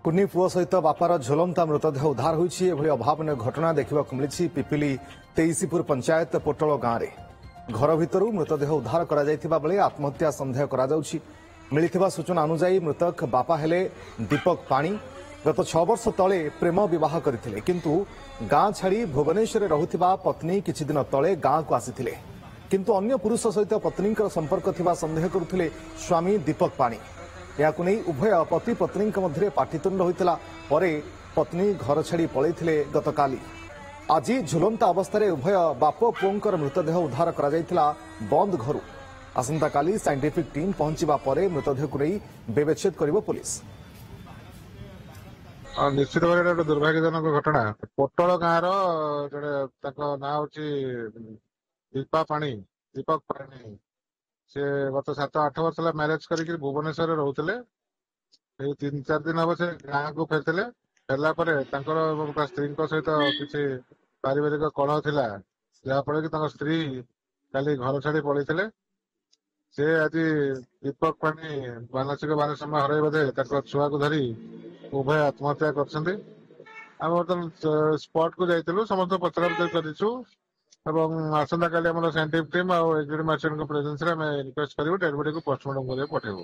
कुन्नी पुओ सहित बापार झुलंता मृतदेह उद्धार होइछि। एभली अभावन घटना देखा मिली पिपिली तेईसीपुर पंचायत पोटल गांव में घर भितर मृतदेह उद्धार करा जायतिबा बेले आत्महत्या संदेह करा जाउछि। मिलिथिबा सूचना अनुसार मृतक बापा हेले दीपक पाणी गत 6 वर्ष तले प्रेम विवाह करथिले, किंतु गां छाड़ी भुवनेश्वर रहुथिबा पत्नी किछि दिन तले गां को आसीथिले, किंतु अन्य पुरुष सहित पत्नी संपर्क थिबा संदेह करुथिले स्वामी दीपक पाणी। याकु नै उभय पति पत्नी मध्य पाटितुंड होइतला परे पत्नी घर छाड़ी पळैथिले गतकाली। आज झुलंता अवस्था उभय बाप पुओंकर मृतदेह उद्धार करा जायतिला बंद घरु। आसंता काली साइंटिफिक टीम पहुंचीबा परे मृतदेह को नै व्यवच्छेद करिवो पुलिस। निश्चित भाव गोटे दुर्भाग्यजनक घटना। पोटल गाँव ना हूँ दीपक पाणी। से गत 7-8 वर्ष मैरेज करके भुवनेश्वर रोते 3-4 दिन हम से गाँव को फेरते फेरला स्त्री सहित किसी पारिवारिक कलह थिला, जहाँफल कि स्त्री काली घर छाड़ी पलैते। से आज दीपक पाणी मानसिक भारसाम्य हरई बोधे छुआ को धरी उभय आत्महत्या कर। स्पॉट को जाइलु, समस्त पचरा पचर करूँ। आसंता काली साइंटिफिक टीम और एक्जिक्यूटिव मैजिस्ट्रेट प्रेजेंस रे रिक्वेस्ट करूँ डेड बॉडी को पोस्टमार्टम पठेबू।